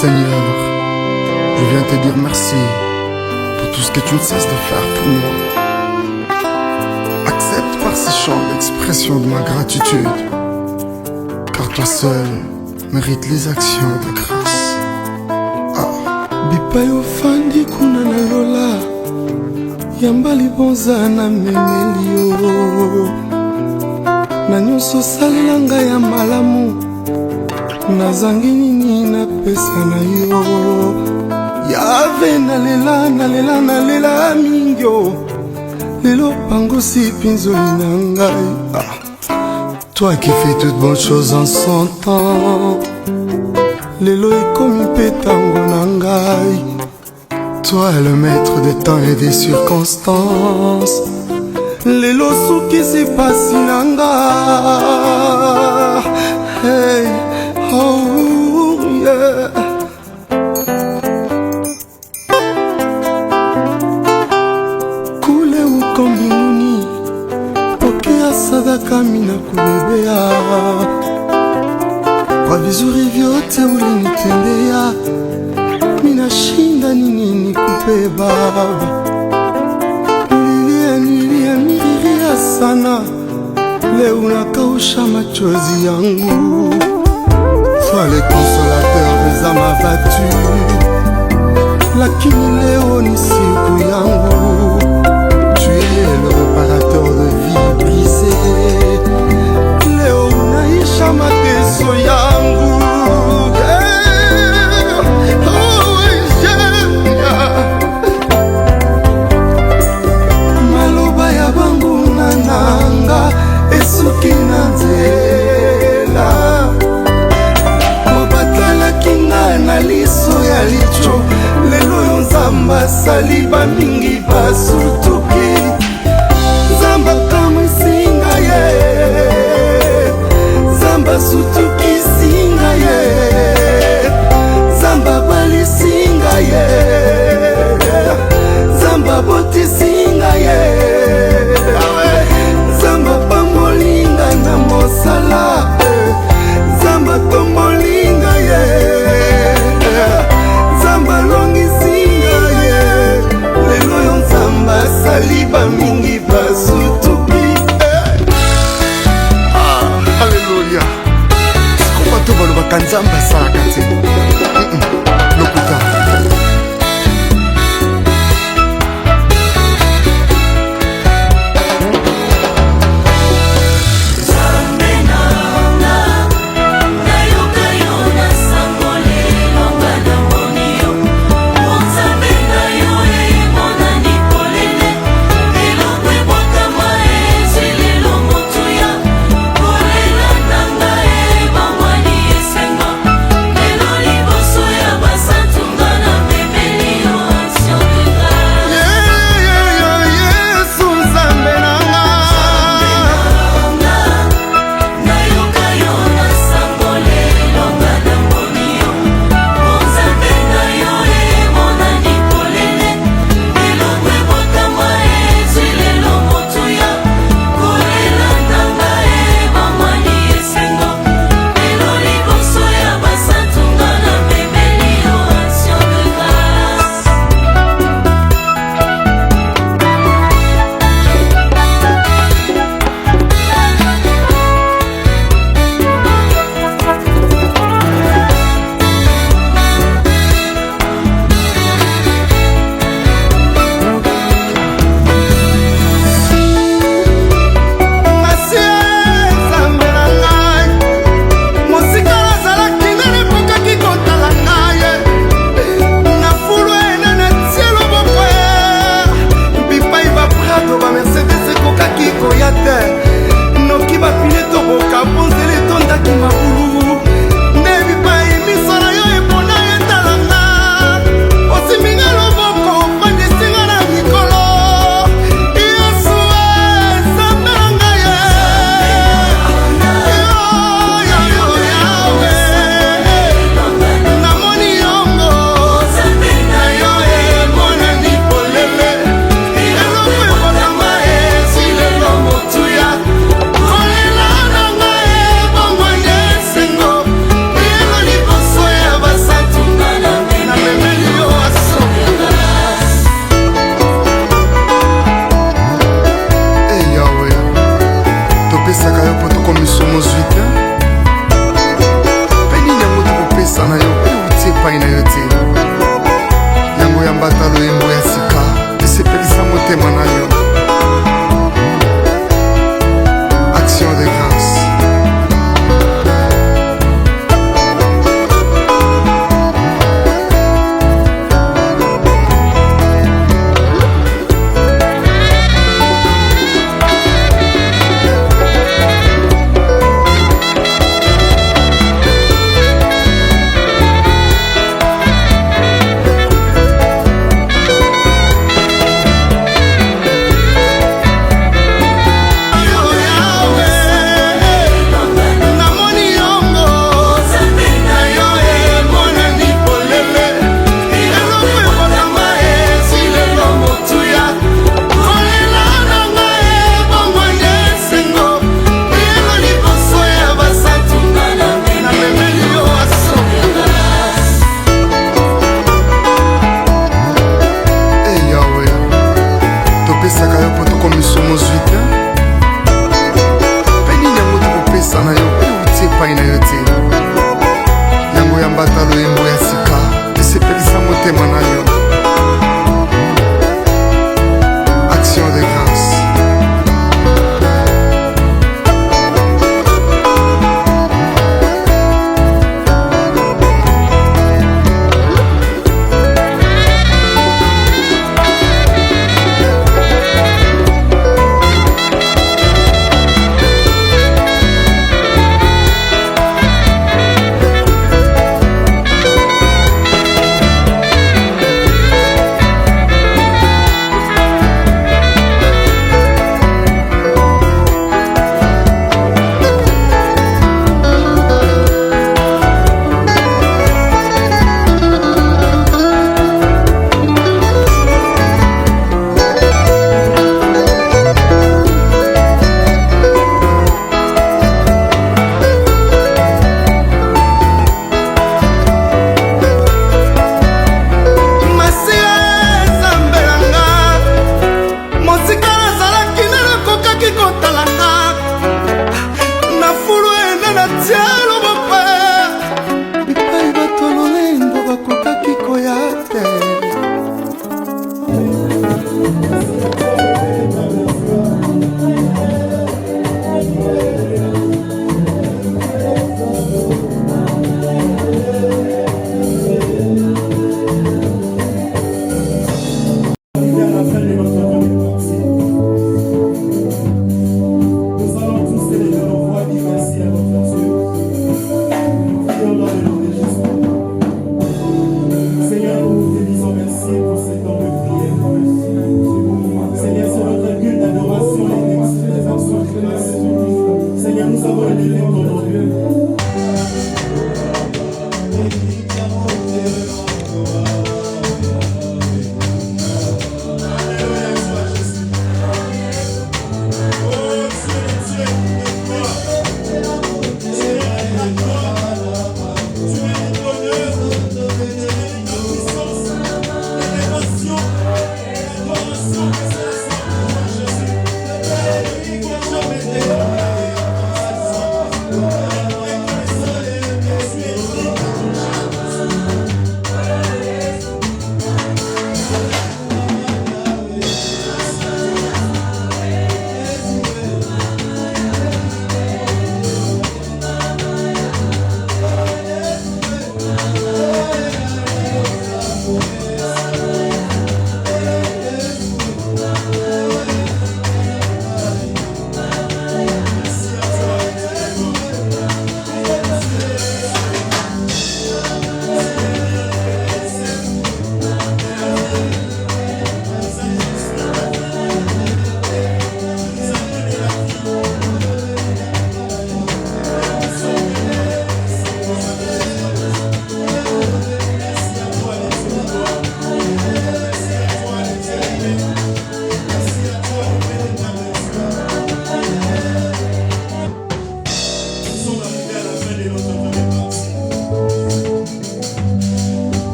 Seigneur, je viens te dire merci pour tout ce que tu ne cesses de faire pour moi. Accepte par ces chants l'expression de ma gratitude, car toi seul mérites les actions de grâce. Bipai ofandi kuna na lola yamba libonza na memeli yo na nyonso salela ngai ya malamu nazangi nini napesa na yo Yave nalela mingi yo lelo pangosi pinzoli na ngai. Toi qui fais toutes bonnes choses en son temps, lelo ekomi mpe tango na ngai. Toi le maître des temps et des circonstances, lelo suki sipasi na nga. Hey, oh yeah. Kule uko mbinguni, pokea sadaka mina kubebea kwa vizuri vyote ulinitendea, minashinda nini nikupe Baba. Nililia sana, leo unakausha machozi yangu. Sois le consolateur des âmes abattues, lakini leo ni siku yangu. Tu es le réparateur de vie brisée, leo unaisha mateso yangu. Maloba ya bangu nananga esuki na nzela, obatalaki nga na liso ya licho, lelo yo Nzambe asali bamingi basutuki. Nzambe akamwisinga ye, Nzambe asutuki singa ye, Nzambe abalisinga ye, Nzambe abotisinga ye, Nzambe apamolinga na mosala, Nzambe atomolinga ye, Nzambe alongisinga ye, lelo yo Nzambe asali bamingi basutuki. Haleluya. Siko bato balobaka Nzambe asalaka te. Lokuta Lelo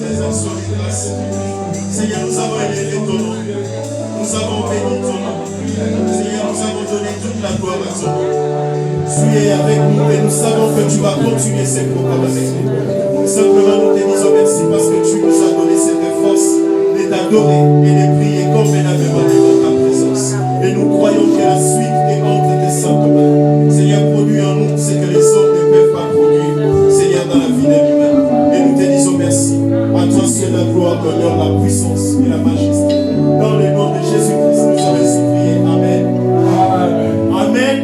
des actions de grâce. Seigneur, nous avons élevé ton nom. Nous avons béni ton nom. Seigneur, nous avons donné toute la gloire à ton nom. Tu es avec nous et nous savons que tu vas continuer ces programmes avec nous. Simplement, nous te disons merci parce que tu nous as donné cette force de t'adorer et de prier convenablement devant ta présence. Et nous croyons que la suite est entre tes saintes mains. Seigneur, produis en nous ce que les hommes ne peuvent pas produire. Seigneur, dans la vie de l'humain. Et nous te disons merci. À toi seul la gloire, l'honneur, la puissance et la majesté. Dans le nom de Jésus-Christ, nous avons supplié. Amen. Amen. Amen.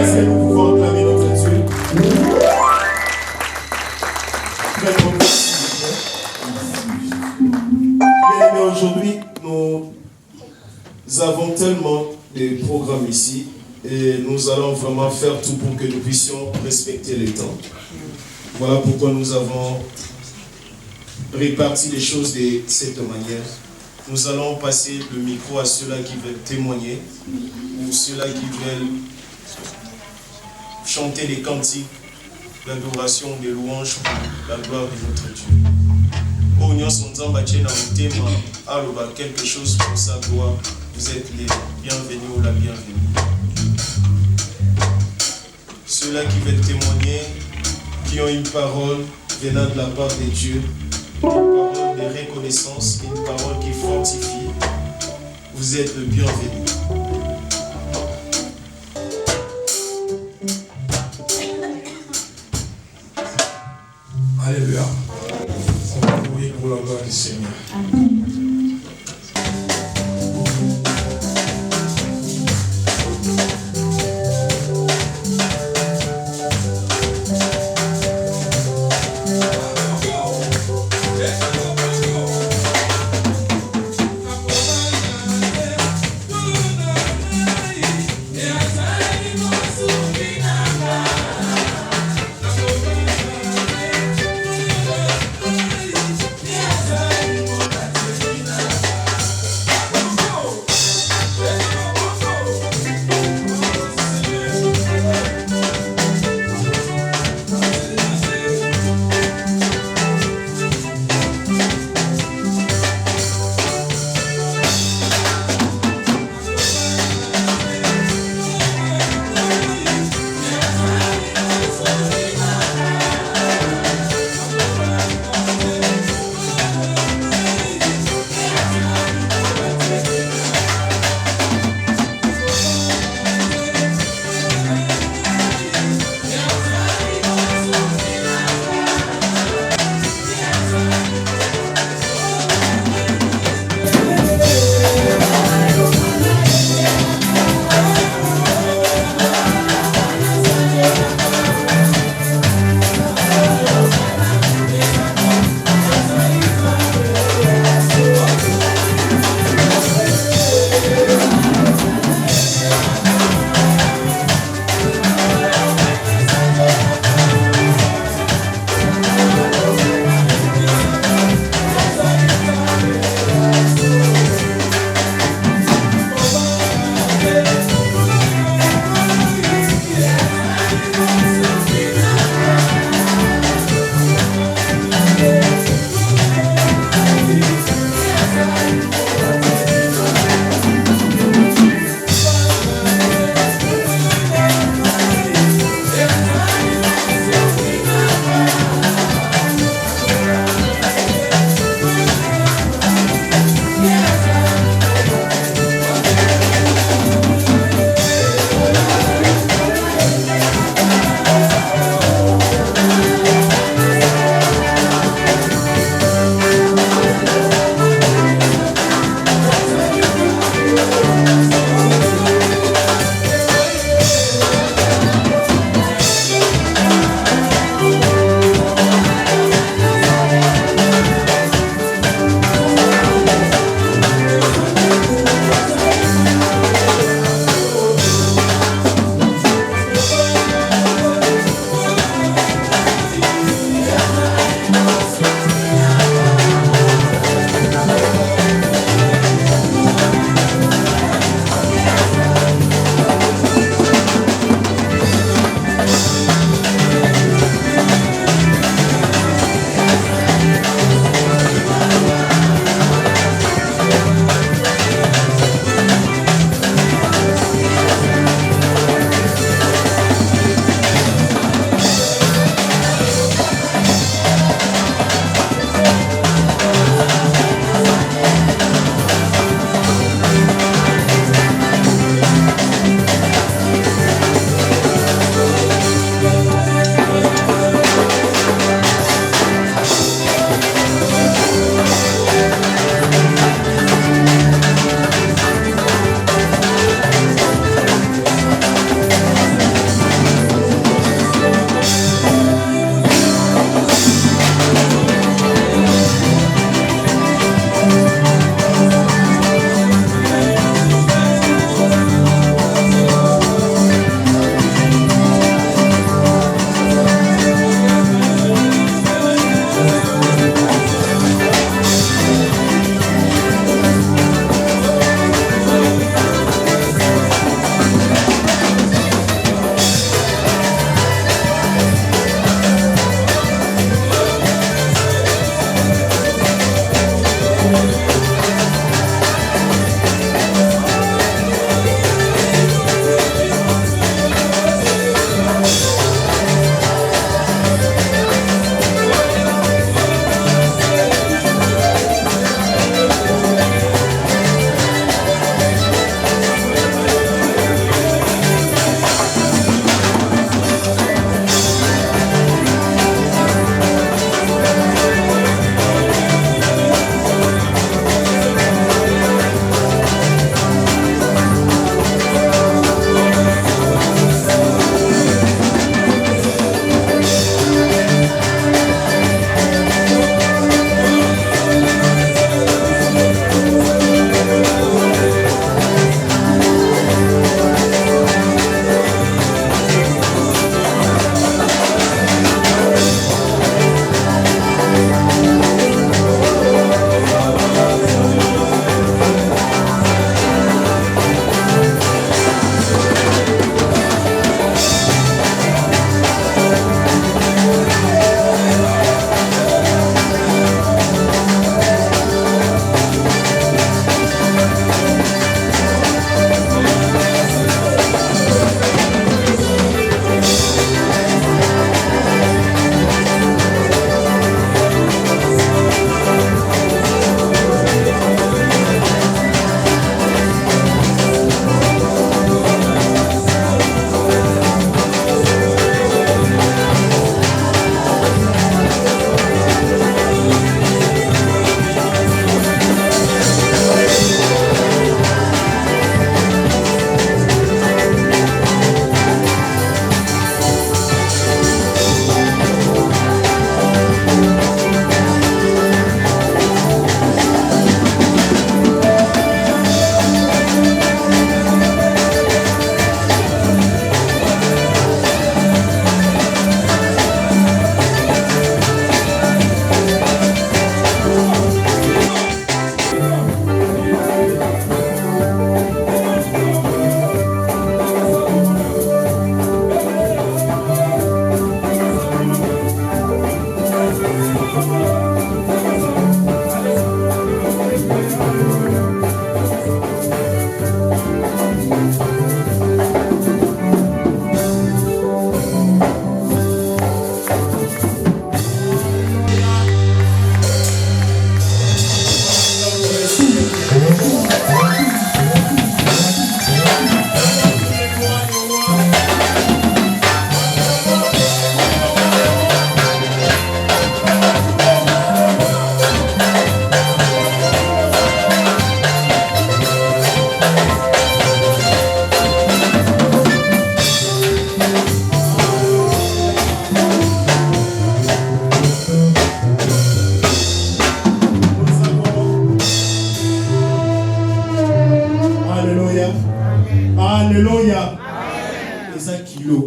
Est-ce que nous pouvons acclamer notre Dieu? Bien aimé, aujourd'hui, nous avons tellement de programmes ici et nous allons vraiment faire tout pour que nous puissions respecter le temps. Voilà pourquoi nous avons réparti les choses de cette manière. Nous allons passer le micro à ceux-là qui veulent témoigner ou ceux-là qui veulent chanter des cantiques d'adoration, des louanges pour la gloire de notre Dieu. Oh, nous sommes quelque chose pour sa gloire. Vous êtes les bienvenus ou la bienvenue. Ceux-là qui veulent témoigner, qui ont une parole venant de la part de Dieu, une parole de reconnaissance, une parole qui fortifie, vous êtes le bienvenu. Alléluia. On va louer pour la gloire du Seigneur.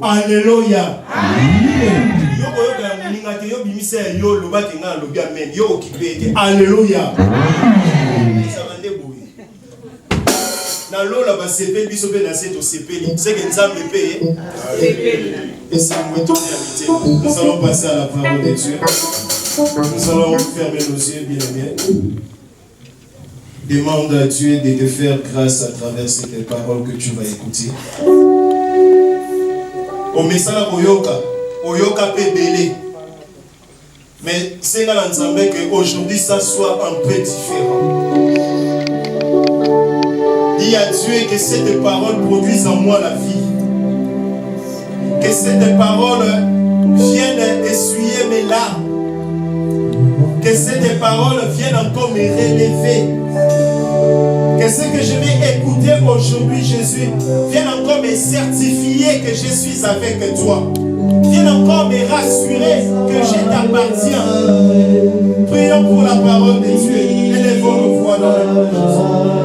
Alléluia. Alléluia. Na lola ba sepeli biso pe na seto sepeli c'est que nzambe paye et c'est moi tout invité. Nous allons passer à la parole de Dieu. Nous allons fermer nos yeux, bien aimés. Demande à Dieu de te faire grâce à travers ces paroles que tu vas écouter. Au message oyoka pe belé. Mais c'est dans l'ensemble qu'aujourd'hui ça soit un peu différent. Dis à Dieu que cette parole produise en moi la vie. Que cette parole vienne essuyer mes larmes. Que cette parole vienne encore me relever. Que ce que je vais écouter aujourd'hui, Jésus, vienne encore me certifier que je suis avec toi. Vienne encore me rassurer que je t'appartiens. Prions pour la parole de Dieu. Élevons nos voix dans le nom de Jésus.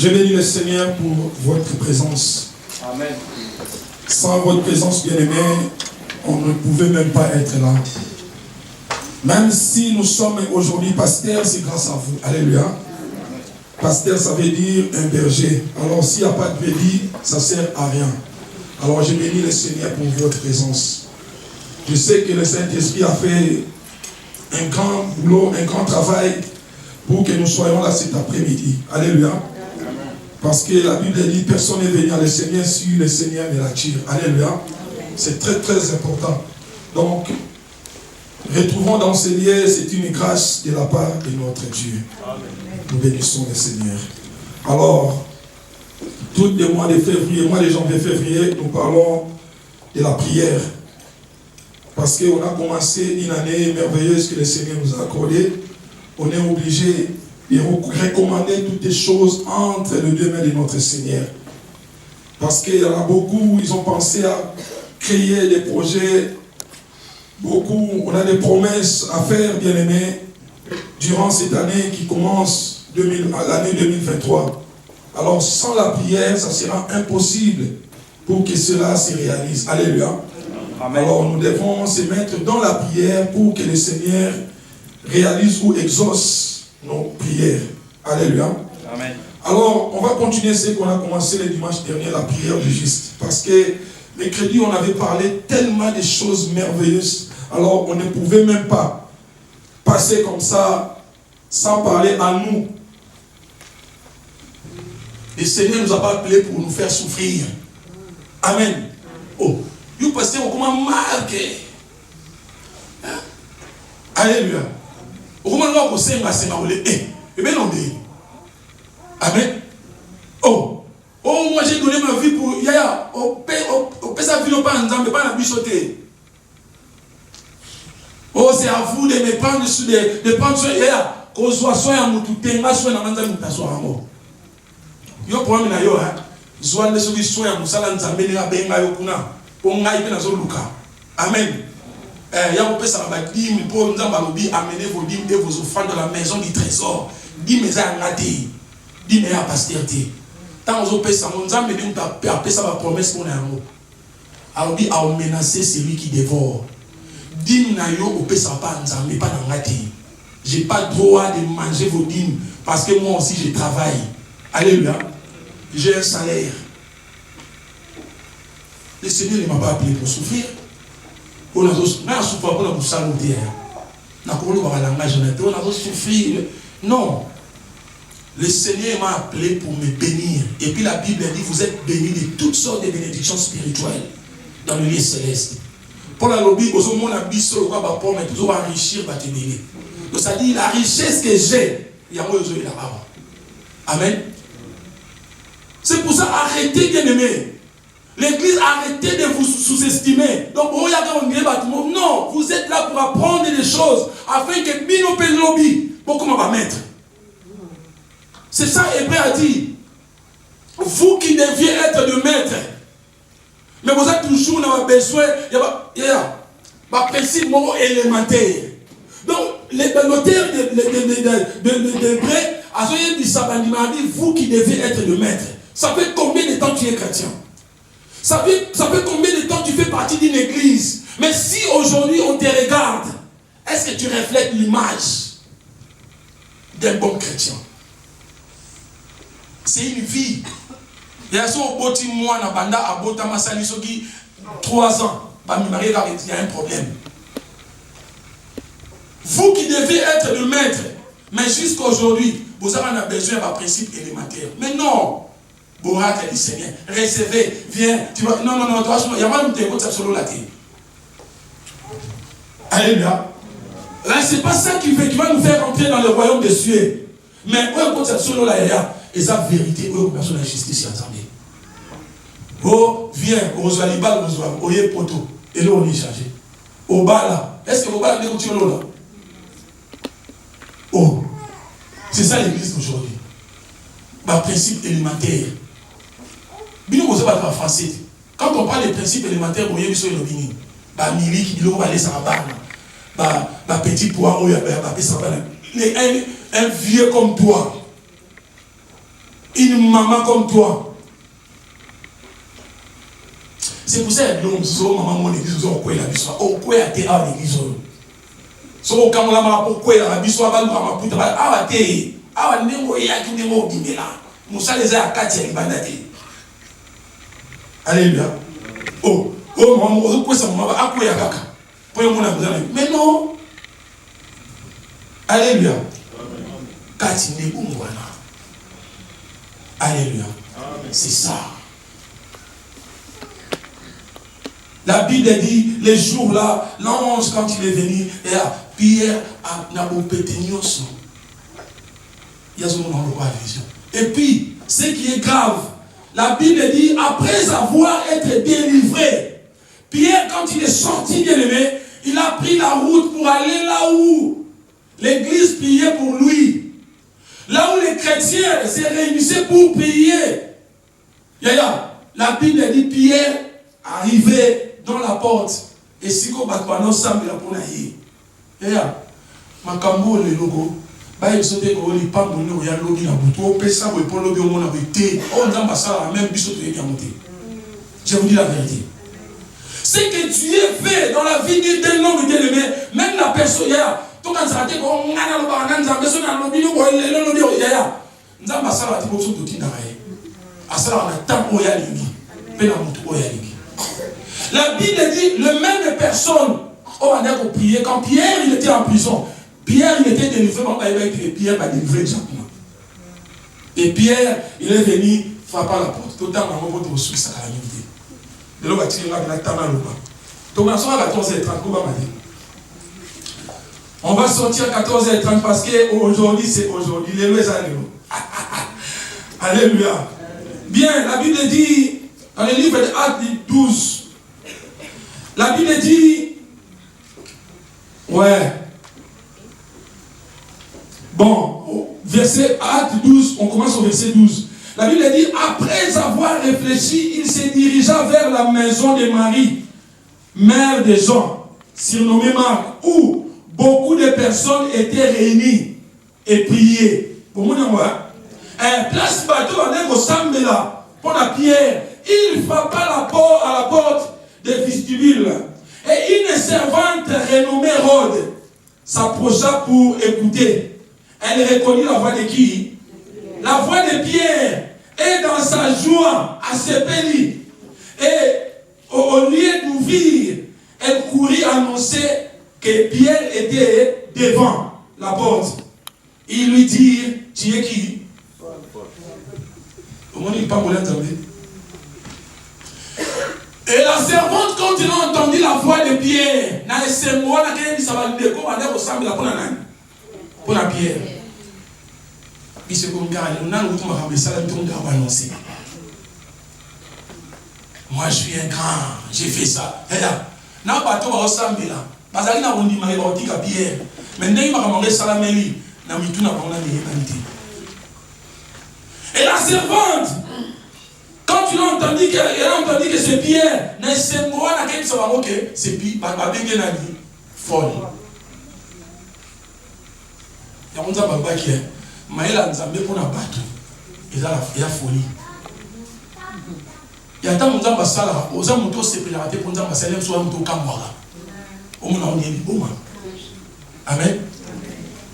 Je bénis le Seigneur pour votre présence. Amen. Sans votre présence, bien-aimés, on ne pouvait même pas être là. Même si nous sommes aujourd'hui pasteurs, c'est grâce à vous. Alléluia. Pasteur, ça veut dire un berger. Alors, s'il n'y a pas de berger, ça ne sert à rien. Alors je bénis le Seigneur pour votre présence. Je sais que le Saint-Esprit a fait un grand boulot, un grand travail pour que nous soyons là cet après-midi. Alléluia. Parce que la Bible dit, personne n'est venu à le Seigneur si le Seigneur ne l'attire. Alléluia. C'est très très important. Donc, retrouvons dans ces lieux, c'est une grâce de la part de notre Dieu. Nous bénissons le Seigneur. Alors, tout le mois de février, mois de janvier, février, nous parlons de la prière. Parce qu'on a commencé une année merveilleuse que le Seigneur nous a accordée. On est obligé de recommander toutes les choses entre les deux mains de notre Seigneur. Parce qu'il y en a beaucoup, ils ont pensé à créer des projets. Beaucoup, on a des promesses à faire, bien aimés, durant cette année qui commence, l'année 2023. Alors, sans la prière, ça sera impossible pour que cela se réalise. Alléluia. Amen. Alors, nous devons se mettre dans la prière pour que le Seigneur réalise ou exauce nos prières. Alléluia. Amen. Alors, on va continuer ce qu'on a commencé le dimanche dernier, la prière du juste. Parce que mercredi, on avait parlé tellement de choses merveilleuses. Alors, on ne pouvait même pas passer comme ça sans parler à nous. Le Seigneur ne nous a pas appelés pour nous faire souffrir. Amen. Oh, vous passez comment marqué. Alléluia. Comment on va se Amen. Oh, moi j'ai donné ma vie pour Yaya. On peut sa vie pas en temps, pas la bichoter. Oh, c'est à vous de me prendre sur de prendre sur Yaya. Qu'on soit soin à nous tout tenga soin à manza nous t'asseoir en haut. Yo problème na yo hein. Soin de ceux qui soin à nous ça là nous amène à benga yo kuna. Pour ngai pe na zo luka. Amen. Ya on peut ça va dire pour nous amener vos dîmes et vos offrandes dans la maison du trésor. Dîmes à ngati. Dîmes à pasteur-té. Tant on peut ça nous amener nous appeler ça va promesse pour nous. Alors dit à menacer celui qui dévore. Dîmes na yo on peut ça pas nous pas dans ngati. J'ai pas le droit de manger vos dîmes parce que moi aussi je travaille. Alléluia. J'ai un salaire. Le Seigneur ne m'a pas appelé pour souffrir. On a souffert pour nous saluer. On a souffrir. Non. Le Seigneur m'a appelé pour me bénir. Et puis la Bible dit, vous êtes bénis de toutes sortes de bénédictions spirituelles dans le lieu céleste. Pour la lobby, vous avez toujours enrichir votre béni. Donc ça dit, la richesse que j'ai, il y a moi qui là-bas. Amen. C'est pour ça, arrêtez bien aimé. L'église, arrêtez de vous sous-estimer. Donc, non, vous êtes là pour apprendre des choses afin que Bino peut lobby. Comment on va mettre? C'est ça, Hébreu a dit. Vous qui deviez être de maître, mais vous avez toujours besoin, il y a un principe élémentaire. Donc, l'auteur d'Hébreu a dit, vous qui deviez être de maître. Ça fait combien de temps tu es chrétien? Ça fait combien de temps tu fais partie d'une église? Mais si aujourd'hui on te regarde, est-ce que tu reflètes l'image d'un bon chrétien? C'est une vie. Il y a son boti moi na banda abota masali soki 3 ans. Il y a un problème. Vous qui devez être le maître, mais jusqu'à aujourd'hui, vous avez besoin d'un principe élémentaire. Mais non. Borac dit Seigneur, recevez, viens, tu vas. Non, il y a pas de solo là. Alléluia. Là, c'est pas ça qui va nous faire entrer dans le royaume des cieux. Mais quand ça solo là, et sa vérité, personne la justice attendez. Oh, viens, on reçoit les balles, on reçoit, on y est poteau. Et là, on est chargé. Au bas là, est-ce que au bas là, on est là? Oh, c'est ça l'église d'aujourd'hui. Par principe élémentaire. Quand on parle des principes élémentaires, on y a sur le bini. Mili qui dit on va aller sans barre. Petit poids, un vieux comme toi. Une maman comme toi. C'est pour ça que l'homme, maman, mon église, on quoi la bisou. On quoi à terre à l'église. So quand on a ma pourquoi la bisou va nous ramener pour ah té. Ah némo ya qui némo bimela. Moussa les a 4 bandate. Alléluia. Mais non. Alléluia. Alléluia. C'est ça. La Bible dit, les jours là, l'ange quand il est venu, et Pierre n'a pas pété. Et puis, ce qui est grave, la Bible dit, après avoir été délivré, Pierre, quand il est sorti, bien aimé, il a pris la route pour aller là où l'église priait pour lui. Là où les chrétiens se réunissaient pour prier. La Bible dit, Pierre arrivait dans la porte. Et si on bat pas, non, ça me l'a pour naïe. Makambo le logo. Il sautait pour les pas mon nom, il y a lobby dans le bouton, ça pour le lobby au monde avec thé. On a ça même biseau de monter. Je vous dis la vérité. Ce que Dieu fait dans la vie d'un homme bien-aimé, même la personne, tout quand ça a été, on a le baran, on a besoin d'un lobby, on a le lobby, on a ça la type de qui n'a rien. À ça, on a tant de yaligi. La Bible dit, le même personne, on a prié quand Pierre il était en prison. Pierre, il était délivré, Pierre va délivrer Jacques. Et Pierre, il est venu frapper à la porte. Tout le temps, on va vous ça à la unité. De l'eau va tirer là, il a tama l'eau. Donc, on sort à 14h30, on va sortir à 14h30 parce qu'aujourd'hui, c'est aujourd'hui. Alléluia. Bien, la Bible dit, dans le livre de Actes 12, la Bible dit, bon, verset Actes 12, on commence au verset 12. La Bible dit, après avoir réfléchi, il se dirigea vers la maison de Marie, mère de Jean, surnommée Marc, où beaucoup de personnes étaient réunies et priaient. Pour moi, place bateau on est au là pour la pierre. Il frappa à la porte des vestibules. Et une servante renommée Rhode s'approcha pour écouter. Elle reconnut la voix de qui? La voix de Pierre. Et dans sa joie, à ses pélis. Et au lieu d'ouvrir, elle courut annoncer que Pierre était devant la porte. Il lui dit, tu es qui? Comment il parle et la servante, quand il a entendu la voix de Pierre, pour la Pierre. Il se moi je suis un grand, j'ai fait ça. Et la servante, quand il a entendu que c'est Pierre, c'est Pierre, folle. Il y a un baba qui est, Maëla Nzambe pour la bateau. Il y a folie. Il y a tant de gens qui sont là, aux gens qui sont là, pour les gens qui sont là, ils sont là. Amen.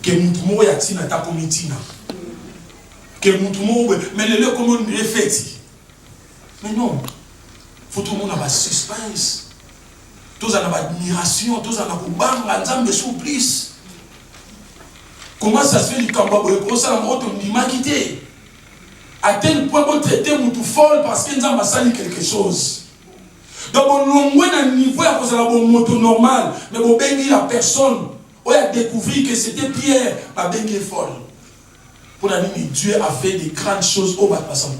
Que nous y a ta communauté. Que nous mais le lieu comme on est fait. Mais non. Il faut tout le monde avoir suspense. Tous en avoir admiration, tous en avoir bang, Nzambe souplisse. Comment ça se fait du Cambodge? Ça m'a quitté. À tel point qu'on traite tout folle parce qu'il nous a sali quelque chose. Donc, on a un niveau à cause de la moto normale. Mais on a la personne. On a découvert que c'était Pierre. La bengue est folle. Pour la nuit, Dieu a fait des grandes choses au bas de passant.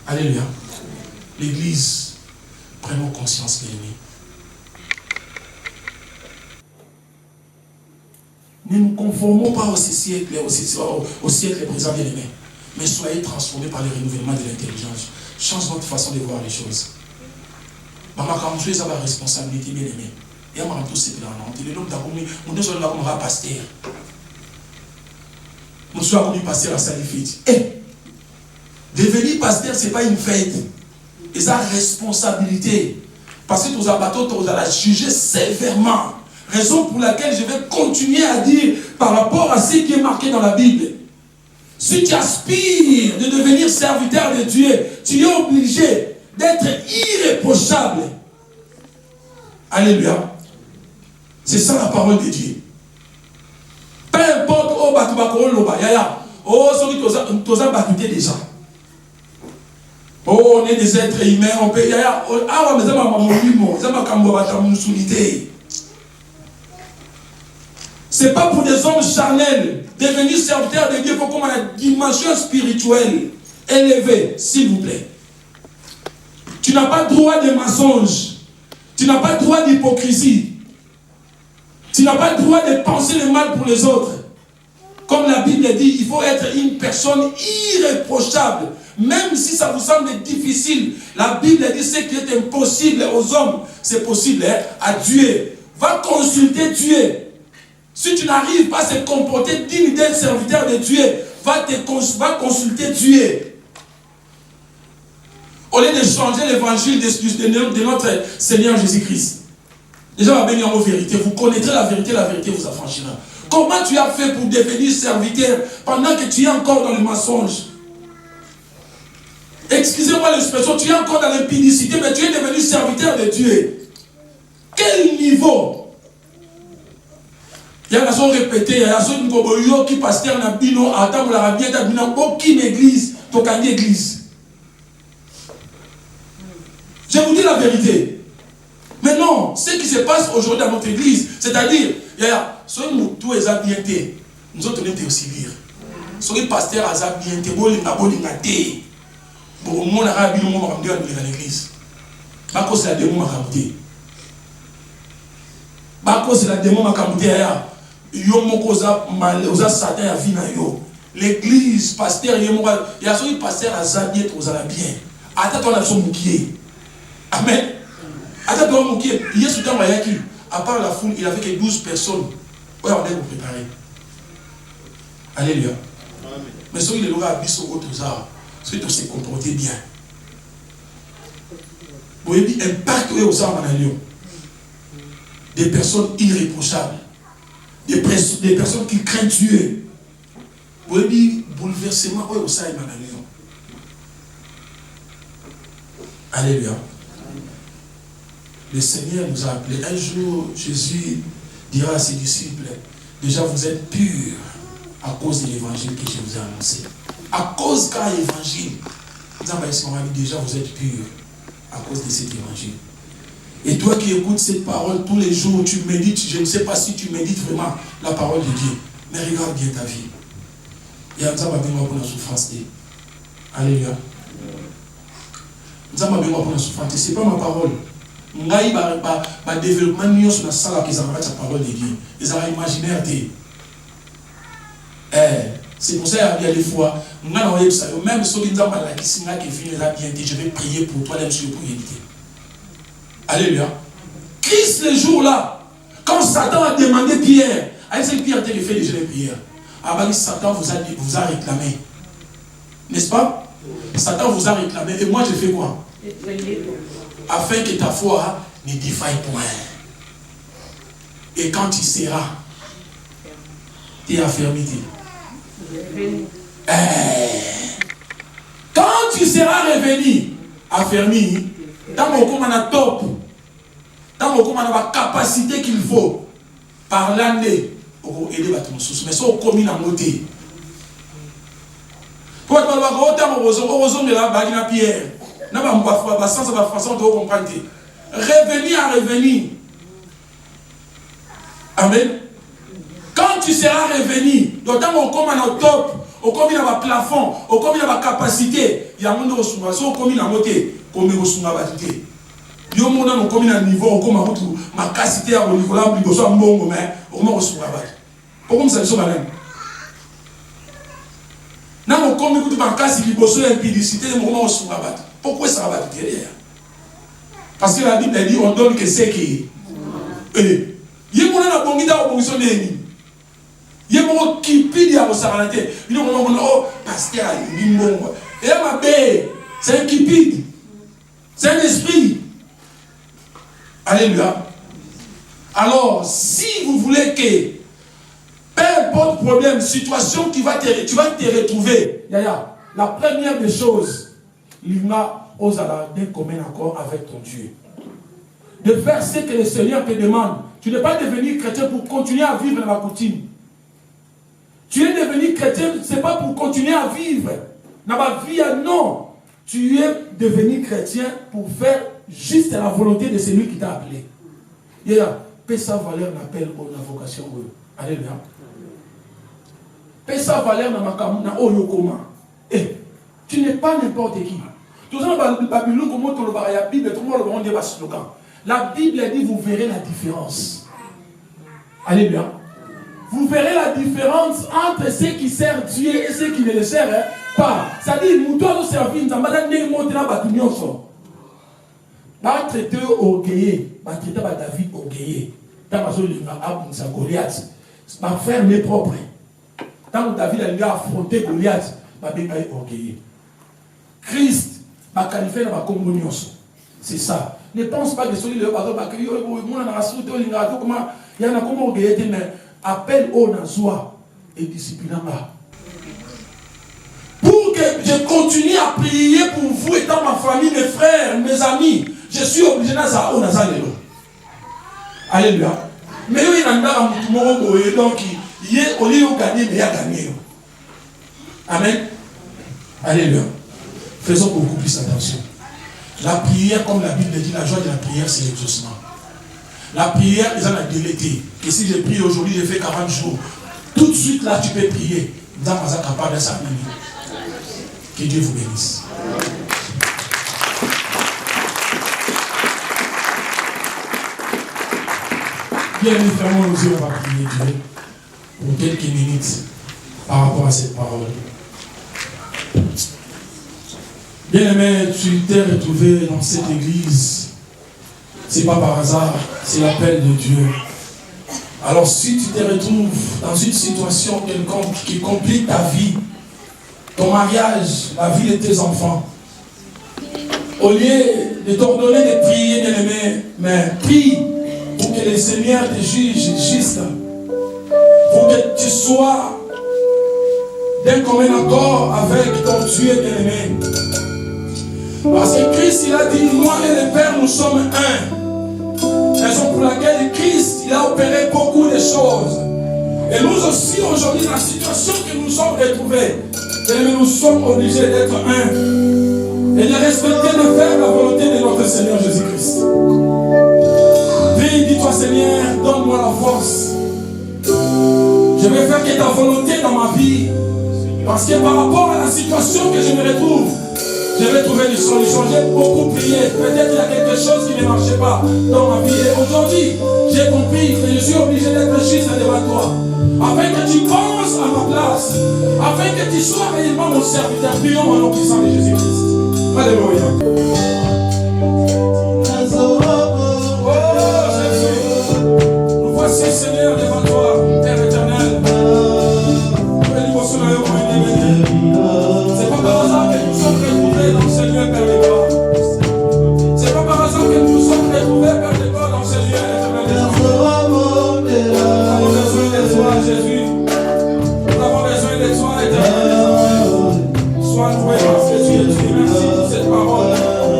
Alléluia. L'église, prenons conscience de l'ennemi. Ne nous conformons pas au siècle présent de l'ennemi. Mais soyez transformés par le renouvellement de l'intelligence. Change notre façon de voir les choses. Maman, quand vous avez la responsabilité, bien aimé. Et on tous ces plans. On est l'homme d'accommi. On est sur l'homme pasteur. On soit commis pasteur à Salifit. Et devenir pasteur, ce n'est pas une fête. Et ça responsabilité. Parce que tous les bateaux, vous allez juger sévèrement. Raison pour laquelle je vais continuer à dire par rapport à ce qui est marqué dans la Bible. Si tu aspires de devenir serviteur de Dieu, tu es obligé d'être irréprochable. Alléluia. C'est ça la parole de Dieu. Peu importe, oh, oh, déjà. Oh, on est des êtres humains, on peut. C'est pas pour des hommes charnels. Devenir serviteur de Dieu, il faut qu'on ait une dimension spirituelle élevée, s'il vous plaît. Tu n'as pas droit de mensonge. Tu n'as pas droit d'hypocrisie. Tu n'as pas le droit de penser le mal pour les autres. Comme la Bible dit, il faut être une personne irréprochable. Même si ça vous semble difficile, la Bible dit ce qui est impossible aux hommes, c'est possible à Dieu. Va consulter Dieu. Si tu n'arrives pas à se comporter digne d'être serviteur de Dieu, va consulter Dieu. Au lieu de changer l'évangile de notre Seigneur Jésus-Christ. Déjà, on va bénir en vérité. Vous connaîtrez la vérité vous affranchira. Comment tu as fait pour devenir serviteur pendant que tu es encore dans le mensonge? Excusez-moi l'expression, tu es encore dans l'impudicité, mais tu es devenu serviteur de Dieu. Quel niveau? Il y a raison répétée, il y a raison qui pasteur na bino, attends, la bien d'abino, aucune église, tokani église. Je vous dis la vérité. Mais non, ce qui se passe aujourd'hui dans notre église, c'est-à-dire, il y a ceux qui tout est bien été, nous autres on est aussi lire. Ceux qui pasteur a bien été, bon, on a rabbi nous dans l'église. Bako c'est la démon makamute. Bako c'est la démon makamute ya. Yo mokoza mal, oza satan ya vie na yo. L'église pasteur yo moka, ya ceux qui pasteur a bien trop à bien. Attends ton action moukié. Amen. Attends ton moukié, hier sur temps mayaki, à part la foule, il avait que 12 personnes. Ouais, on est pour préparer. Alléluia. Mais ceux qui les aura bis au autres arts. Ceux qui se comporter bien. Vous voyez, impact aux armes en alliance. Des personnes irréprochables. Des personnes qui craignent Dieu. Vous voyez, bouleversement aux armes en alliance. Alléluia. Le Seigneur nous a appelés. Un jour, Jésus dira à ses disciples, déjà vous êtes purs à cause de l'évangile que je vous ai annoncé. À cause d'un évangile, déjà vous êtes purs à cause de cet évangile. Et toi qui écoutes cette parole tous les jours, tu médites, je ne sais pas si tu médites vraiment la parole de Dieu, mais regarde bien ta vie. Il y a un temps pour la souffrance. Alléluia. Ce n'est pas ma parole. Le développement sur la salle qui s'arrête la parole de Dieu. Ils ont imaginaire. C'est pour ça qu'il y a des fois, même ceux qui ont la question qui finit là bien, je vais prier pour toi, même sur pour éviter. Alléluia. Christ, le jour-là, quand Satan a demandé Pierre, c'est Pierre qui fait déjà les prières. Satan vous a réclamé. N'est-ce pas? Satan vous a réclamé. Et moi, je fais quoi? Afin que ta foi ne défaille point. Et quand tu seras, tu es affermi. Quand tu seras revenu, affermi, dans mon commandant top, dans mon commandant la capacité qu'il faut, par l'année, pour aider les sous. Mais ça, on commune à monter. Pour être Pierre, revenir à revenir. Amen. Quand tu seras revenu, d'autant qu'on commande au top, au commune à plafond, au commune à capacité, il y a un monde au souma, au commune à monter, comme au souma batité. Il y a un monde au commune à niveau, au commune à ma capacité à niveau là, il y a un bon mais au moins au souma batté. Pourquoi ça ne soit pas là? Non, comme il y a un cas qui est impudicité, pourquoi ça va battre derrière? Parce que la Bible dit on donne que c'est qui. Il y a un bon guide au position de il y a un qui pide à vos saranatés. Il y a un oh, pasteur, il y a un bon. Et ma belle, c'est un qui pide. C'est un esprit. Alléluia. Alors, si vous voulez que peu importe problème, situation qui va tu vas te retrouver. La première des choses, il m'a aux alarmes communs encore avec ton Dieu. De faire ce que le Seigneur te demande. Tu n'es pas devenu chrétien pour continuer à vivre dans la coutume. Tu es devenu chrétien, ce n'est pas pour continuer à vivre dans ma vie, non. Tu es devenu chrétien pour faire juste la volonté de celui qui t'a appelé. Il y a paix sa valeur n'appelle pour la vocation. Alléluia. Paix sa valeur dans ma oyokoma. Et tu n'es pas n'importe qui. Tout ça, la Bible dit, vous verrez la différence. Alléluia. Vous verrez la différence entre ceux qui servent Dieu et ceux qui ne le servent pas. C'est-à-dire, nous devons servir, nous devons traiter orgueilleux, traiter David orgueilleux. Dans Goliath, faire mes propres. Tant que David a affronté Goliath, il a orgueilleux. Christ a qualifié dans la communion. C'est ça. Ne pense pas que celui qui il y en a comme orgueilleux, mais appelle au Nazoua et disciplinant. Pour que je continue à prier pour vous, étant ma famille, mes frères, mes amis, je suis obligé de Nazareno. Alléluia. Mais il y a un donc il est au lieu de gagner, mais il a gagné. Amen. Alléluia. Faisons beaucoup plus attention. La prière, comme la Bible dit, la joie de la prière, c'est l'exaucement. La prière, ils en ont délété. Que si je prie aujourd'hui, je fais 40 jours. Tout de suite, là, tu peux prier. Dans ma capable de sa minute. Que Dieu vous bénisse. Bien évidemment, nous allons prier Dieu pour quelques minutes par rapport à cette parole. Bien-aimé, tu t'es retrouvé dans cette église. Ce n'est pas par hasard, c'est l'appel de Dieu. Alors si tu te retrouves dans une situation quelconque qui complique ta vie, ton mariage, la vie de tes enfants, au lieu de t'ordonner de prier, bien-aimé, mais prie pour que le Seigneur te juge juste, pour que tu sois d'un commun accord avec ton Dieu, bien-aimé. Parce que Christ, il a dit, moi et le Père, nous sommes un. Raison pour laquelle Christ, il a opéré beaucoup de choses. Et nous aussi, aujourd'hui, dans la situation que nous sommes retrouvés, nous sommes obligés d'être un. Et de respecter, de faire la volonté de notre Seigneur Jésus-Christ. Prie, dis-toi, Seigneur, donne-moi la force. Je vais faire que ta volonté dans ma vie. Parce que par rapport à la situation que je me retrouve, je vais trouver des solutions. J'ai beaucoup prié. Peut-être qu'il y a quelque chose qui ne marchait pas dans ma vie. Et aujourd'hui, j'ai compris que je suis obligé d'être juste devant toi. Afin que tu penses à ma place. Afin que tu sois réellement mon serviteur. Prions au nom puissant de Jésus-Christ. Alléluia. Oh Jésus. Nous voici, Seigneur, devant toi, Père éternel. C'est pas par hasard que nous sommes retrouvés dans le Seigneur, Père de gloire. C'est pas par hasard que nous sommes retrouvés, Père de gloire, dans le Seigneur, éternel des enfants. Nous avons besoin de toi, Jésus. Nous avons besoin de toi, éternel des enfants. Sois loué parce que tu es Dieu. Merci pour cette parole.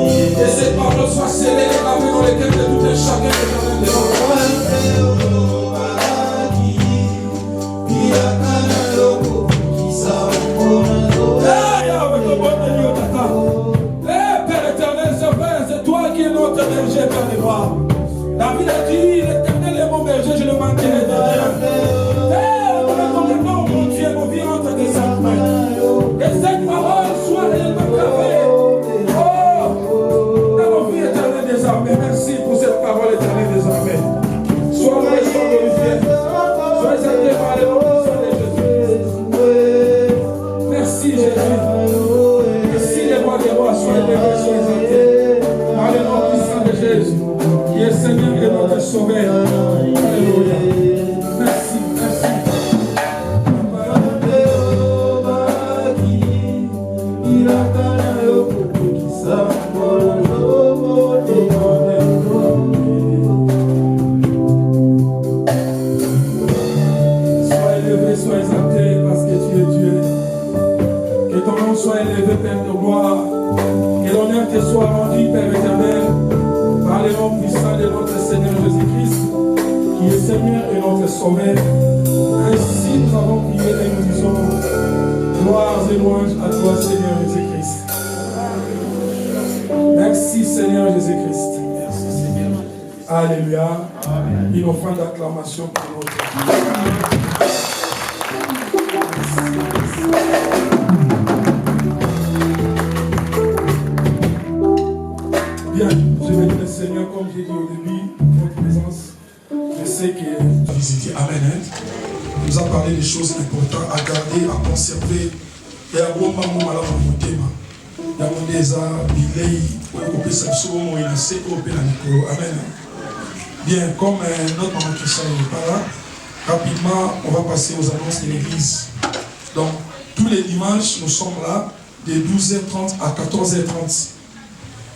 Et cette parole soit scellée et gravée dans les cœurs de tout et chacun, éternel des enfants. Père éternel, c'est toi qui es notre berger, Père de gloire. David a dit, l'éternel est mon berger, je ne manquerai de rien. Mon Dieu, mon vie entre tes saintes mains. Que cette parole soit réellement gravée. Oh, dans nos vies éternelles des armées. Merci pour cette parole éternelle des armées. Sois loué, sois glorifié. Sois exalté par les noms puissants de Jésus. Merci Jésus. Merci les rois des rois, sois élevé, sois exalté. Par le nom puissant de Jésus, qui est Seigneur et notre Sauveur. Alléluia. Merci, merci. Sois élevé, sois exalté, parce que tu es Dieu. Que ton nom soit élevé, Père de gloire. Que l'honneur te soit rendue, Père éternel, par les noms puissants de notre Seigneur Jésus-Christ, qui est Seigneur et notre Sauveur. Ainsi nous avons prié et nous disons gloire et louange à toi, Seigneur Jésus-Christ. Merci, Seigneur Jésus-Christ. Merci, Seigneur. Alléluia. Amen. Une offrande d'acclamation pour notre Dieu. Bien, je vais dire le Seigneur, comme j'ai dit au début, votre présence, je sais que visiter. Amen. Il nous a parlé des choses importantes à garder, à conserver et à bon moment à la thème. Amen. Bien, comme notre maman Christian n'est pas là, rapidement, on va passer aux annonces de l'église. Donc, tous les dimanches, nous sommes là, de 12h30 à 14h30.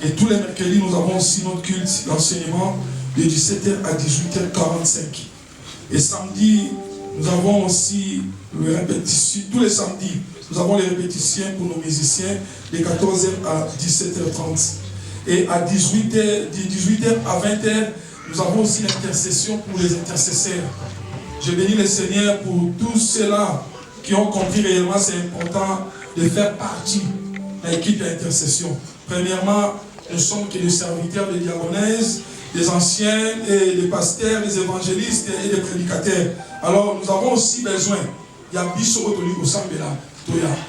Et tous les mercredis, nous avons aussi notre culte d'enseignement de 17h à 18h45. Et samedi, nous avons aussi le répétition, tous les samedis, nous avons les répétitions pour nos musiciens de 14h à 17h30. Et à 18h, de 18h à 20h, nous avons aussi l'intercession pour les intercesseurs. Je bénis le Seigneur pour tous ceux-là qui ont compris réellement, c'est important de faire partie de l'équipe d'intercession. Premièrement, nous sommes que des serviteurs des diaconaises, des anciens, et des pasteurs, des évangélistes et des prédicateurs. Alors nous avons aussi besoin, il y a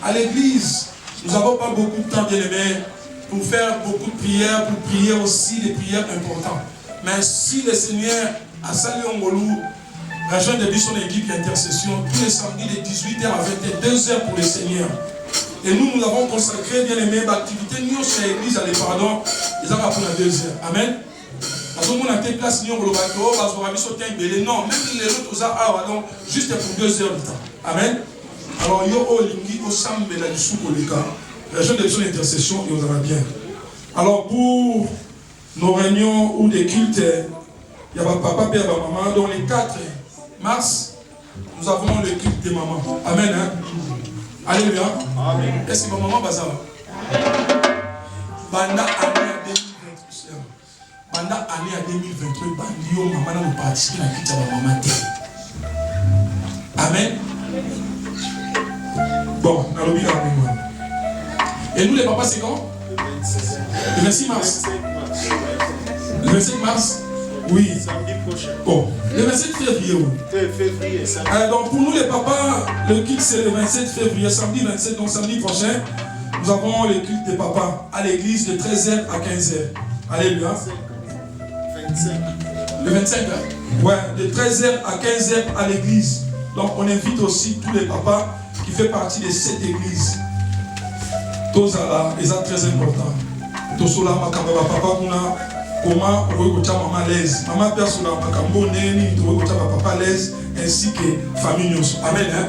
à l'église, nous n'avons pas beaucoup de temps, bien aimé, pour faire beaucoup de prières, pour prier aussi des prières importantes. Mais si le Seigneur a salué en Golou, rejoint son équipe d'intercession tous les samedis de 18h à 22h pour le Seigneur. Et nous avons consacré, bien aimé, l'activité nous sur l'église à l'éparadon, ils ont appris à 2h. Amen. Non, même les autres, juste pour 2 heures de temps. Amen. Alors, il y a région de son intercession, il y aura bien. Alors, pour nos réunions ou des cultes, il y a papa et maman. Donc, les 4 mars, nous avons le culte des mamans. Amen. Hein? Alléluia. Amen. Est-ce que ma maman va ça? Banda année 2023. Banda année à 2023, bandio maman n'a pas participé à la culte de maman. Amen. Bon, on a l'obligé à moi. Et nous les papas, c'est quand? Le 26 mars. Le 27 mars? Oui. Samedi prochain. Bon, le 27 février. Février. Donc pour nous les papas, le culte c'est le 27 février, samedi 27, donc samedi prochain, nous avons le culte des papas à l'église de 13h à 15h. Alléluia. 25. Le 25, ouais, de 13h à 15h à l'église. Donc on invite aussi tous les papas qui font partie de cette église. Tous là, ils sont très importants. Tous là, papa, comment on peut maman à l'aise. Maman personne papa à l'aise ainsi que famille. Amen. Hein?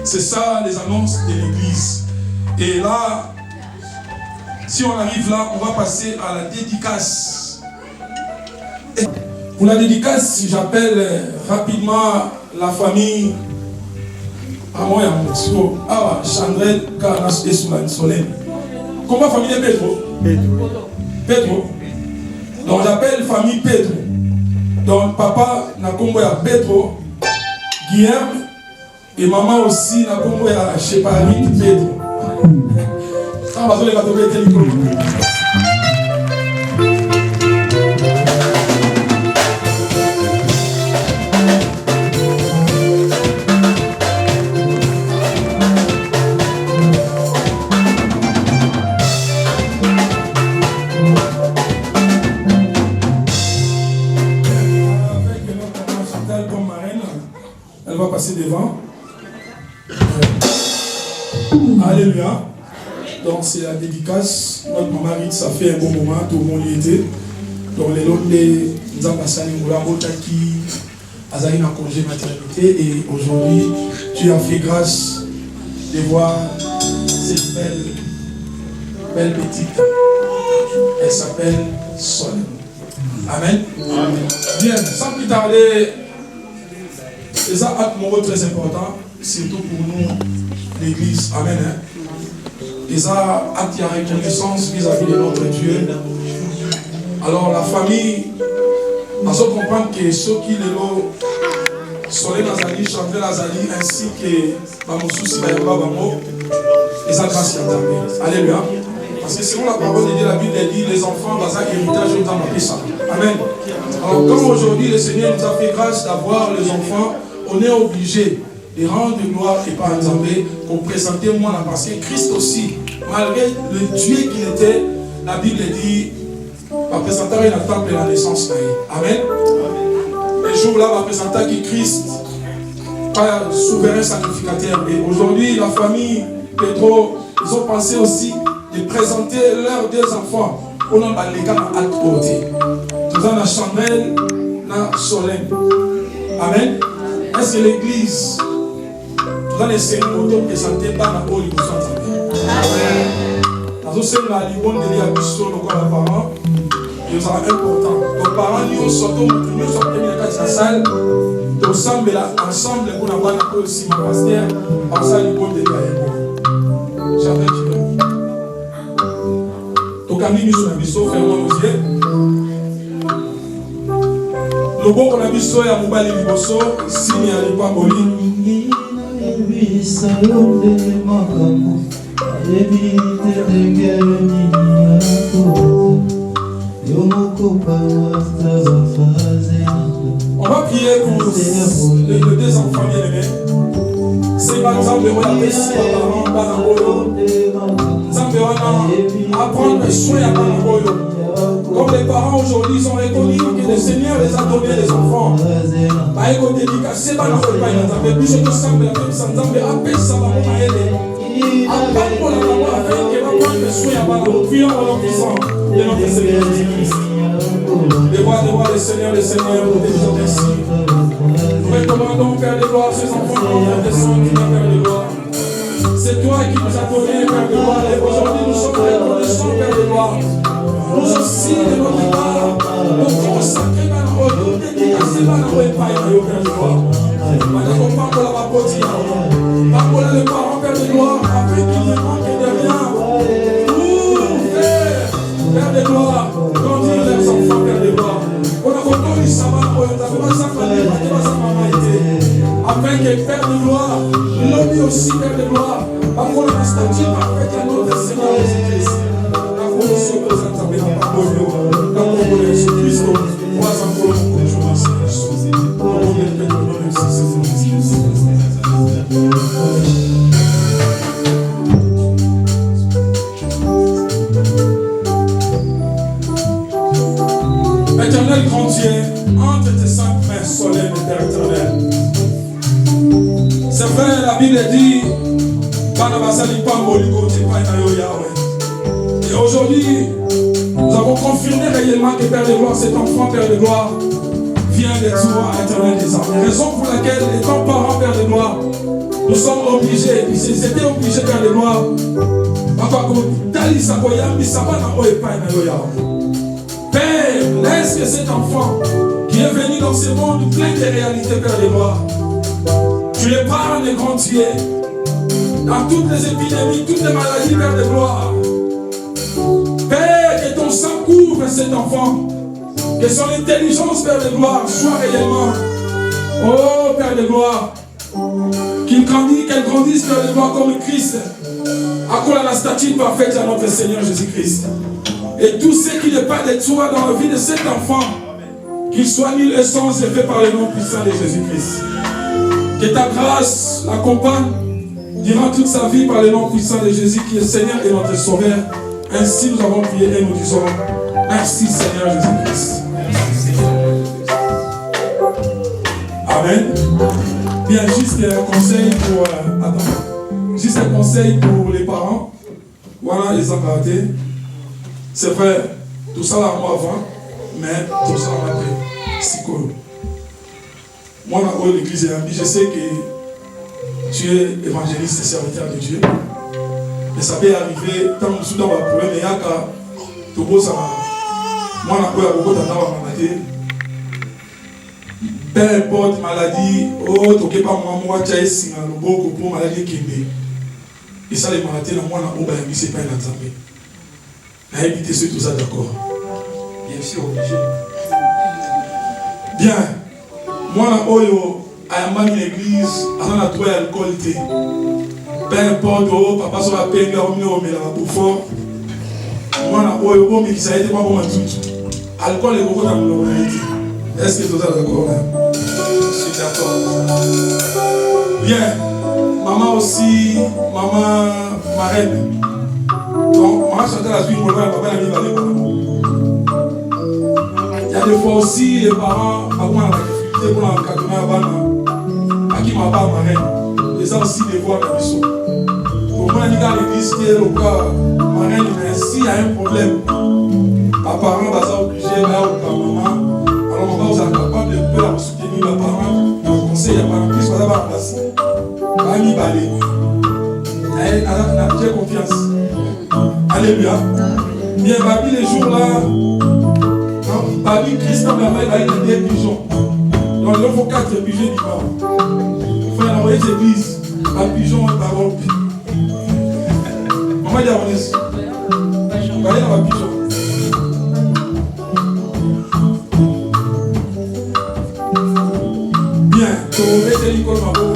C'est ça les annonces de l'église. Et là, si on arrive là, on va passer à la dédicace. Et pour la dédicace, j'appelle rapidement la famille. Chandrel, Carnas et Soulane Solène. Comment famille de Pedro? Pedro. Donc j'appelle famille Pedro. Donc papa n'a combo à Pedro, Guillaume et maman aussi n'a combo à Chepari Pedro. Ça va sur les bateaux de télécom. Devant. Alléluia. Donc c'est la dédicace. Notre maman, ça fait un bon moment, tout le monde y était. Donc les autres, nous avons passé qui a eu un congé maternité et aujourd'hui, tu as fait grâce de voir cette belle petite. Elle s'appelle Solène. Amen. Amen. Bien, sans plus tarder. Et ça, un mot très important, surtout pour nous, l'église. Amen. Hein? des actes de reconnaissance vis-à-vis de notre Dieu. Alors la famille, on comprend que ceux qui les soleil Nazali, Chantel Nazali, ainsi que Bamoussousi Bayamba Bamo, les grâce à Alléluia. Parce que selon la parole de Dieu, la Bible dit les enfants dans un héritage au temps de ça. Amen. Alors comme aujourd'hui le Seigneur nous a fait grâce d'avoir les enfants, on est obligé de rendre gloire et par exemple pour présenter moi là, parce que Christ aussi, malgré le Dieu qu'il était, la Bible dit va présenter la temple de la naissance. Amen. Les jours là va présenter qui Christ, pas souverain sacrificateur. Et aujourd'hui la famille Pedro, ils ont pensé aussi de présenter leurs deux enfants. On a les gars à l'autre côté. Tout dans la chandelle, la solène. Amen. Est-ce que l'église, tout dans les cérémonies, présenter pas la haute du Amen. Dans ce sens, la libonne de l'Iabisso, nos parents, ils sont importants. Nos parents, nous sortons, nous sortons de la salle, ensemble, ensemble, pour avoir un peu aussi, mon pasteur, en salle libonne de l'Iabisso. J'avais dit. Donc, à nous sommes habitués, fermons nos yeux. Le bon qu'on a vu ça, il y a Moubali Liboso, signe à l'époque Boli. On va prier pour les deux enfants bien-aimés. C'est par exemple le paix si parents pas dans apprendre soin à Banaboyo. Comme les parents aujourd'hui, ils ont reconnu que le Seigneur les a donné des enfants. Bah, ils ont dédicacé, bah, non, pas ils ont plus de sang, mais la sans sang, mais après ça va pour aider. Après pour la maman, afin qu'elle va prendre soin à Banaboyo. Puis on va puissant de notre Seigneur Jésus-Christ. Devant le Seigneur, nous te disons merci. Nous recommandons, Père de gloire, ces enfants qui ont descendu, Père de gloire. C'est toi qui nous as donné, Père de gloire, et aujourd'hui nous sommes reconnaissants, Père de gloire. Nous aussi, de notre part, nous consacrons dans nous dédicacer dans nos épailles, Père de gloire. Nous parlons pour la papotie, parlons le parent, Père de gloire, afin qu'il ne manque de rien. Pour faire, Père de gloire, grandir leurs enfants, Père de gloire. On a compris le sabbat, on a fait sa famille, on a sa maman été. Afin que Père de gloire, l'homme aussi, Père de gloire, pour la statue parfaite à notre Seigneur Jésus-Christ. La condition que nous avons dans la parole de la parole de Jésus-Christ, nous avons encore beaucoup de choses à Éternel grand Dieu, entre tes saintes mains solennes, Père éternel. C'est vrai, la Bible dit, et aujourd'hui, nous avons confirmé réellement que Père de gloire, cet enfant, Père de gloire, vient de toi, éternel des âmes. Raison pour laquelle, étant parents, Père de gloire, nous sommes obligés, ils étaient obligés, Père de gloire, Père, laisse que cet enfant qui est venu dans ce monde plein de réalités, Père de gloire, tu les parles de grand Dieu. Dans toutes les épidémies, toutes les maladies, Père de gloire. Père, que ton sang couvre cet enfant. Que son intelligence, Père de gloire, soit réellement. Oh, Père de gloire. Qu'elle grandisse, Père de gloire, comme Christ. Accorde la statue parfaite à notre Seigneur Jésus-Christ. Et tout ce qui n'est pas de toi dans la vie de cet enfant, qu'il soit nul et sans effet par le nom puissant de Jésus-Christ. Que ta grâce l'accompagne durant toute sa vie par le nom puissant de Jésus qui est Seigneur et notre Sauveur. Ainsi nous avons prié et nous disons merci Seigneur Jésus-Christ. Amen. Bien, juste un conseil pour juste un conseil pour les parents. Voilà les encadrés. C'est vrai, tout ça là moi avant, mais tout ça là après. Psychologue. Moi, dans l'église, je sais que tu es évangéliste et serviteur de Dieu. Et ça peut arriver, tant que nous avons un problème, il y a tout beau ça. Moi, je suis beaucoup de peu importe maladie, oh, tu n'es pas moi, tu es beaucoup pour maladie qui est. Et ça, les maratins, moi, c'est pas un ensemble. On a évité ce tout ça, d'accord. Bien sûr, obligé. Bien. Moi, là, Oyo, à l'église, à la toile, alcool, peu importe, papa sur la peine, on met la bouffe. Moi, là, Oyo, mais ça a été pas bon, alcool est beaucoup dans le monde. Est-ce que tout ça d'accord? Je suis d'accord. Bien. Maman aussi, maman marraine. Donc, maman chantait la suite, papa n'a mis balai. Il y a des fois aussi, les parents, avant la difficulté pour l'encadrement à qui m'a pas marraine. Et ça aussi, des fois, la mission. Pour moi, il y a l'église qui est le cas marraine, mais s'il y a un problème, un parent va obligé de faire maman. Alors, maman, vous êtes capable de peur, soutenir la parent, le conseil, il y a pas de plus, ça va passer. Ami Balé. J'ai confiance. Alléluia. Bien, Babi, les jours là, Babi, Christ, il va être des pigeons. Donc, il faut 4 pigeons différents. Il faut envoyer ces églises. Un pigeon, un parole. Maman, il y a un ici. Il va y avoir un pigeon. Bien, tu vas mettre l'école, ma pauvre.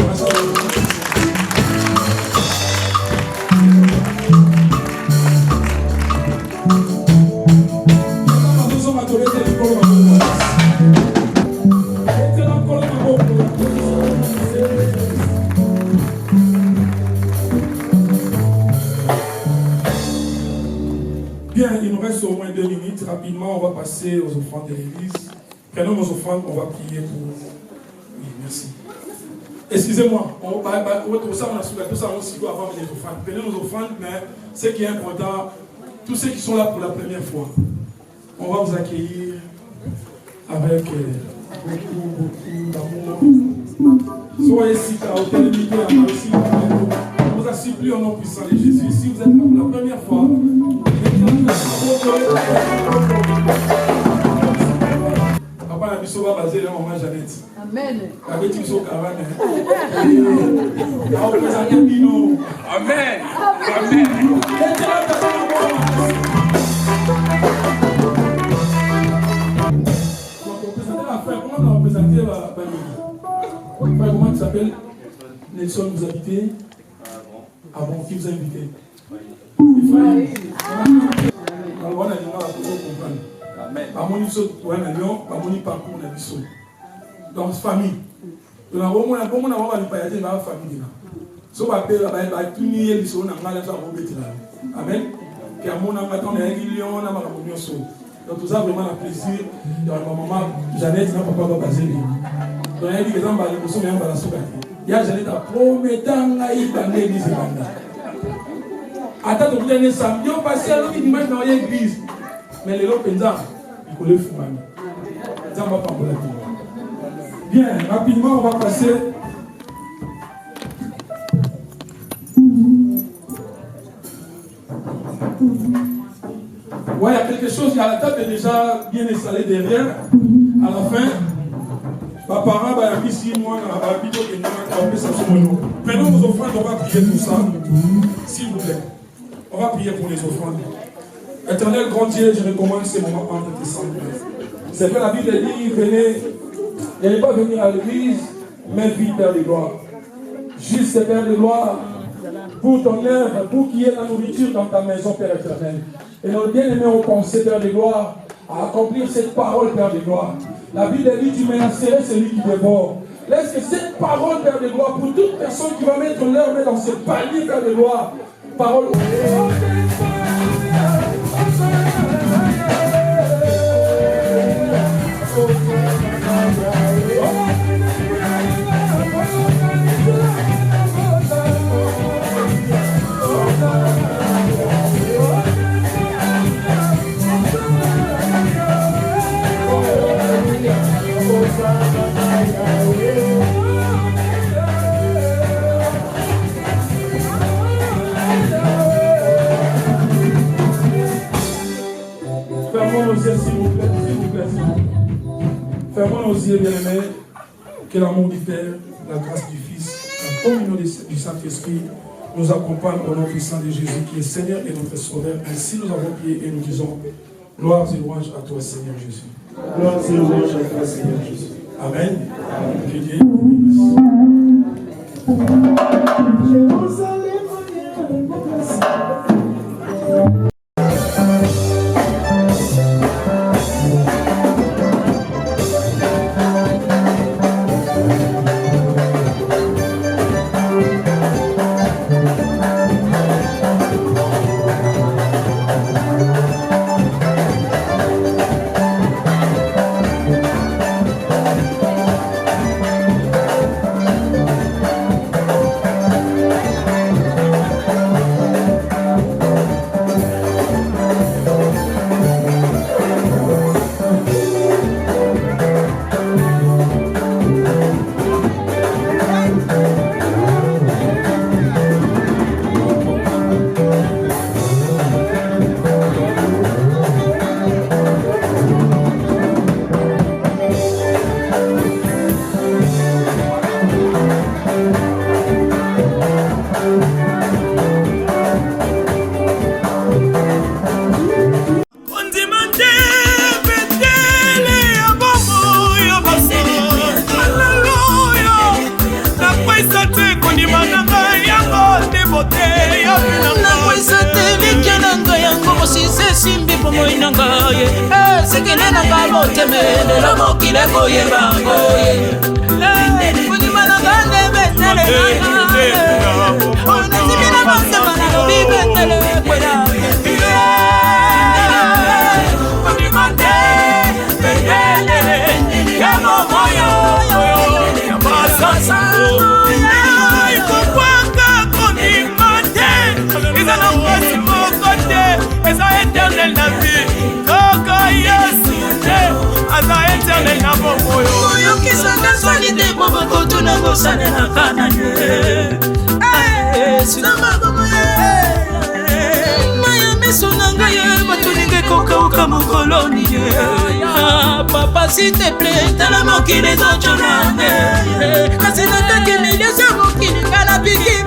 Bien, il nous reste au moins 2 minutes. Rapidement, on va passer aux offrandes de l'église. Prenons nos offrandes, on va prier pour... Oui, merci. Excusez-moi, tout ça, on a soulevé tout ça aussi avant les offrandes. Prenez nos offrandes, mais ce qui est important, tous ceux qui sont là pour la première fois, on va vous accueillir avec beaucoup d'amour. Soyez ici, à l'hôtel limité, à Marie-Aussi. On vous a supplié au nom puissant de Jésus. Si vous êtes là pour la première fois, papa n'a pas va baser là, maman Jeannette. Amen. Avec une seule caravane. Amen. Amen. Comment on a représenté la famille? Comment tu s'appelles? Nelson, vous habitez? Ah bon, qui vous a invité? Donc, famille. Donc, tout ça vraiment un plaisir. Ma maman, Jeannette, n'a pas basé. Donc, elle dit que dans il y a Jeannette à promettant à y aller l'église. Attends, vous avez samedi, on passe à l'autre dimanche dans l'église. Mais les autres pensent, il faut le faire. Ça va pas pour la vie. Bien, rapidement, on va passer. Ouais, il y a quelque chose, la table est déjà bien installée derrière. À la fin, ma parent va ici, moi, dans la vidéo qui est prenons nos offrandes, on va prier pour ça. S'il vous plaît. On va prier pour les offrandes. Éternel grand Dieu, je recommande ces moments entre tes sangs. C'est que la Bible dit, venez, n'allez pas venir à l'église, mais vite, Père de gloire. Juste, Père de gloire, pour ton œuvre, pour qu'il y ait la nourriture dans ta maison, Père éternel. Et nos bien-aimés ont pensé, Père de gloire, à accomplir cette parole, Père de gloire. La Bible dit, tu menacerais celui qui dévore. Laisse que cette parole, Père de gloire, pour toute personne qui va mettre leur main dans ce panier, Père de gloire, parole. Fermons nos yeux, bien-aimés, que l'amour du Père, la grâce du Fils, la communion du Saint-Esprit nous accompagne au nom puissant de Jésus qui est Seigneur et notre Sauveur. Ainsi nous avons prié et nous disons gloire et louange à toi Seigneur Jésus. Gloire et louange à toi Seigneur Jésus. Amen. Que Dieu vous Papa, s'il te plaît, t'as la mort qui les a tués. Quand c'est notre qui les a tués, qui les a tués.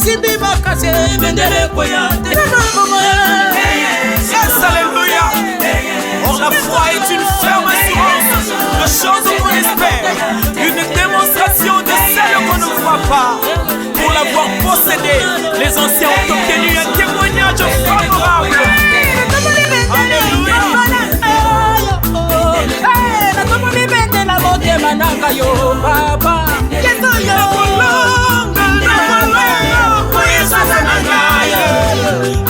Simbi bakase, vendele koyate. Yes, alléluia. Oh, la foi est une ferme assurance de choses qu'on espère, une démonstration de celles qu'on ne voit pas. Pour l'avoir possédé, les anciens ont obtenu un témoignage favorable. Alléluia.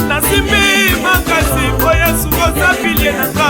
Nasimbi makasi koya suko sapili nanga.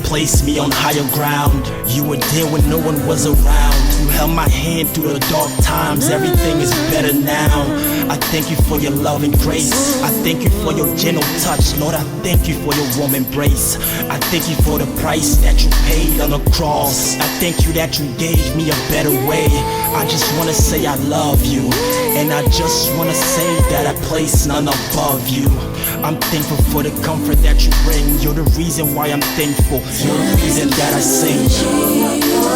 Place me on higher ground. You were there when no one was around. You held my hand through the dark times. Everything is better now. I thank you for your love and grace. I thank you for your gentle touch. Lord, I thank you for your warm embrace. I thank you for the price that you paid on the cross. I thank you that you gave me a better way. I just wanna say I love you, and I just wanna say that I place none above you. I'm thankful for the comfort that you bring. You're the reason why I'm thankful. You're the reason that I sing.